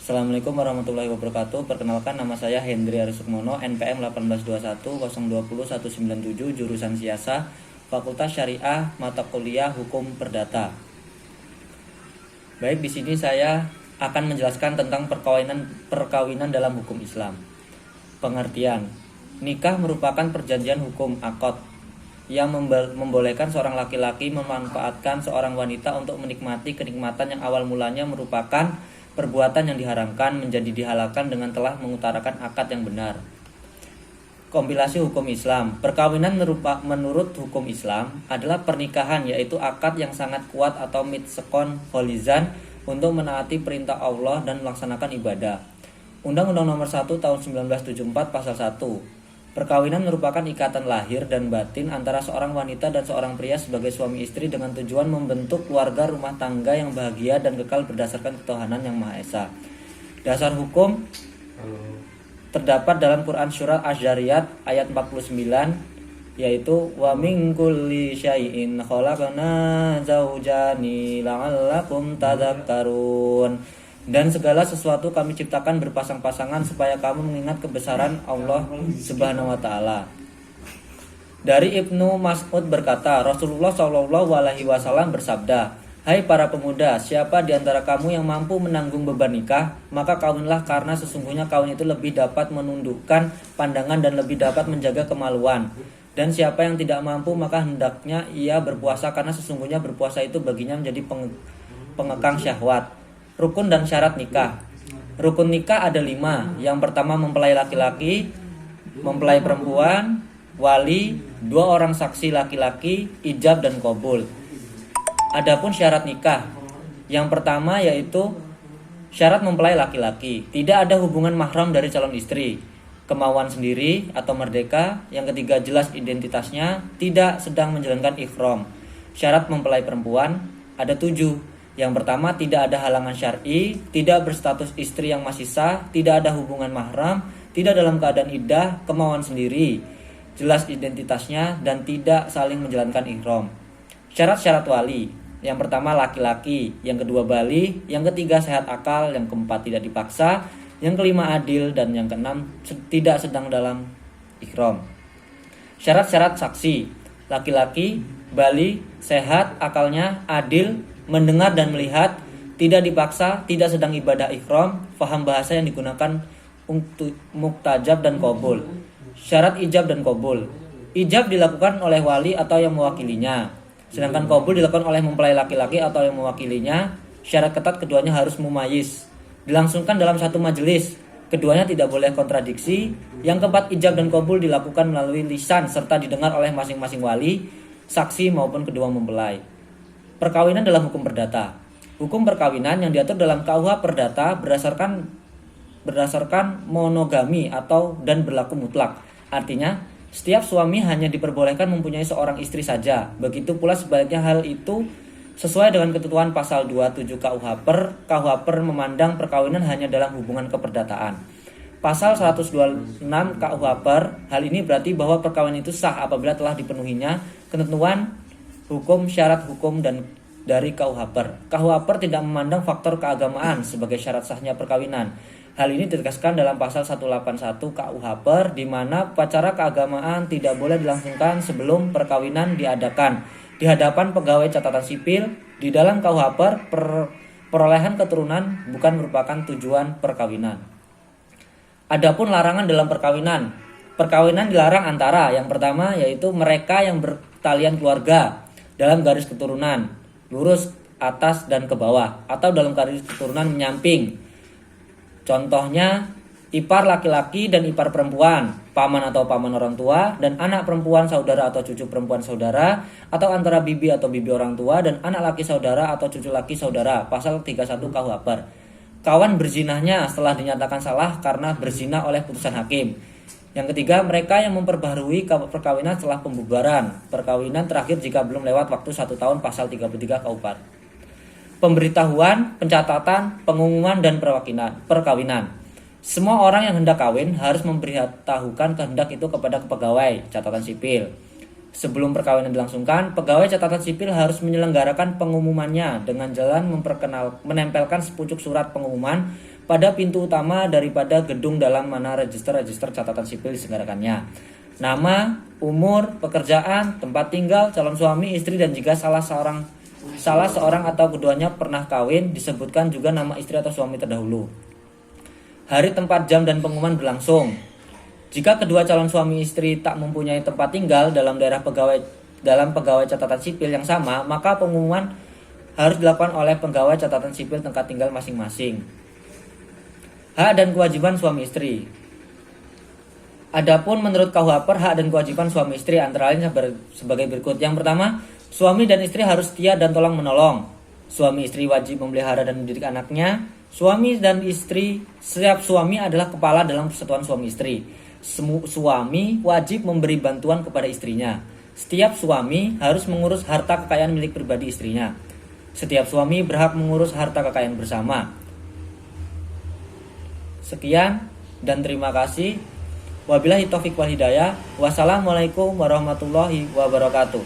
Assalamualaikum warahmatullahi wabarakatuh. Perkenalkan, nama saya Hendri Arisukmono, NPM 1821 jurusan Siasa, Fakultas Syariah, mata kuliah Hukum Perdata. Baik, di sini saya akan menjelaskan tentang perkawinan dalam hukum Islam. Pengertian: nikah merupakan perjanjian hukum akad yang membolehkan seorang laki-laki memanfaatkan seorang wanita untuk menikmati kenikmatan yang awal mulanya merupakan perbuatan yang diharamkan menjadi dihalalkan dengan telah mengutarakan akad yang benar. Kompilasi hukum Islam. Perkawinan menurut hukum Islam adalah pernikahan, yaitu akad yang sangat kuat atau mitsekon holizan untuk menaati perintah Allah dan melaksanakan ibadah. Undang-Undang Nomor 1 Tahun 1974 Pasal 1. Perkawinan merupakan ikatan lahir dan batin antara seorang wanita dan seorang pria sebagai suami istri dengan tujuan membentuk keluarga rumah tangga yang bahagia dan kekal berdasarkan ketuhanan yang Maha Esa. Dasar hukum terdapat dalam Quran Surat Asy-Dzariyat ayat 49, yaitu wa min kulli syai'in khalaqna zaujani la'allakum tadhakkarun. Dan segala sesuatu kami ciptakan berpasang-pasangan supaya kamu mengingat kebesaran Allah Subhanahu wa taala. Dari Ibnu Mas'ud berkata, Rasulullah Shallallahu alaihi wasallam bersabda, "Hai para pemuda, siapa di antara kamu yang mampu menanggung beban nikah, maka kawinlah, karena sesungguhnya kawin itu lebih dapat menundukkan pandangan dan lebih dapat menjaga kemaluan. Dan siapa yang tidak mampu, maka hendaknya ia berpuasa, karena sesungguhnya berpuasa itu baginya menjadi pengekang syahwat." Rukun dan syarat nikah. Rukun nikah ada 5. Yang pertama, mempelai laki-laki, mempelai perempuan, wali, 2 orang saksi laki-laki, ijab dan qabul. Adapun syarat nikah, yang pertama yaitu syarat mempelai laki-laki, tidak ada hubungan mahram dari calon istri, kemauan sendiri atau merdeka. Yang ketiga, jelas identitasnya, tidak sedang menjalankan ihram. Syarat mempelai perempuan ada 7. Yang pertama, tidak ada halangan syar'i, tidak berstatus istri yang masih sah, tidak ada hubungan mahram, tidak dalam keadaan iddah, kemauan sendiri, jelas identitasnya, dan tidak saling menjalankan ihram. Syarat-syarat wali. Yang pertama, laki-laki, yang kedua bali, yang ketiga sehat akal, yang keempat tidak dipaksa, yang kelima adil, dan yang keenam tidak sedang dalam ihram. Syarat-syarat saksi. Laki-laki, bali, sehat akalnya, adil, mendengar dan melihat, tidak dipaksa, tidak sedang ibadah ihram, faham bahasa yang digunakan untuk muktajab dan qabul. Syarat ijab dan qabul. Ijab dilakukan oleh wali atau yang mewakilinya, sedangkan qabul dilakukan oleh mempelai laki-laki atau yang mewakilinya. Syarat ketat, keduanya harus mumayyiz, dilangsungkan dalam satu majelis, keduanya tidak boleh kontradiksi. Yang keempat, ijab dan qabul dilakukan melalui lisan serta didengar oleh masing-masing wali, saksi maupun kedua mempelai. Perkawinan dalam hukum perdata. Hukum perkawinan yang diatur dalam KUH Perdata berdasarkan monogami atau dan berlaku mutlak. Artinya, setiap suami hanya diperbolehkan mempunyai seorang istri saja. Begitu pula sebaliknya, hal itu sesuai dengan ketentuan pasal 27 KUH Per memandang perkawinan hanya dalam hubungan keperdataan. Pasal 126 KUH Per, hal ini berarti bahwa perkawinan itu sah apabila telah dipenuhinya ketentuan hukum, syarat hukum dan dari KUH Per. KUH Per tidak memandang faktor keagamaan sebagai syarat sahnya perkawinan. Hal ini ditegaskan dalam pasal 181 KUH Per, di mana upacara keagamaan tidak boleh dilangsungkan sebelum perkawinan diadakan di hadapan pegawai catatan sipil. Di dalam KUH Per, perolehan keturunan bukan merupakan tujuan perkawinan. Adapun larangan dalam perkawinan. Perkawinan dilarang antara, yang pertama yaitu mereka yang bertalian keluarga dalam garis keturunan lurus atas dan ke bawah, atau dalam garis keturunan menyamping. Contohnya, ipar laki-laki dan ipar perempuan, paman atau paman orang tua, dan anak perempuan saudara atau cucu perempuan saudara, atau antara bibi atau bibi orang tua dan anak laki saudara atau cucu laki saudara. Pasal 31 KUH Per. Kawan berzinahnya setelah dinyatakan salah karena berzina oleh putusan hakim. Yang ketiga, mereka yang memperbaharui perkawinan setelah pembubaran perkawinan terakhir jika belum lewat waktu 1 tahun. Pasal 33 KUH. Pemberitahuan, pencatatan, pengumuman, dan perkawinan. Semua orang yang hendak kawin harus memberitahukan kehendak itu kepada pegawai catatan sipil. Sebelum perkawinan dilangsungkan, pegawai catatan sipil harus menyelenggarakan pengumumannya dengan jalan menempelkan sepucuk surat pengumuman pada pintu utama daripada gedung dalam mana register catatan sipil diselenggarakannya. Nama, umur, pekerjaan, tempat tinggal calon suami istri, dan jika salah seorang atau keduanya pernah kawin, disebutkan juga nama istri atau suami terdahulu. Hari, tempat, jam, dan pengumuman berlangsung. Jika kedua calon suami istri tak mempunyai tempat tinggal dalam pegawai catatan sipil yang sama, maka pengumuman harus dilakukan oleh pegawai catatan sipil tempat tinggal masing-masing. Hak dan kewajiban suami istri. Adapun menurut KUH hak dan kewajiban suami istri antara lain sebagai berikut. Yang pertama, suami dan istri harus setia dan tolong menolong. Suami istri wajib memelihara dan mendidik anaknya. Suami dan istri, setiap suami adalah kepala dalam persatuan suami istri. Suami wajib memberi bantuan kepada istrinya. Setiap suami harus mengurus harta kekayaan milik pribadi istrinya. Setiap suami berhak mengurus harta kekayaan bersama. Sekian dan terima kasih. Wabillahi taufiq wal hidayah. Wassalamualaikum warahmatullahi wabarakatuh.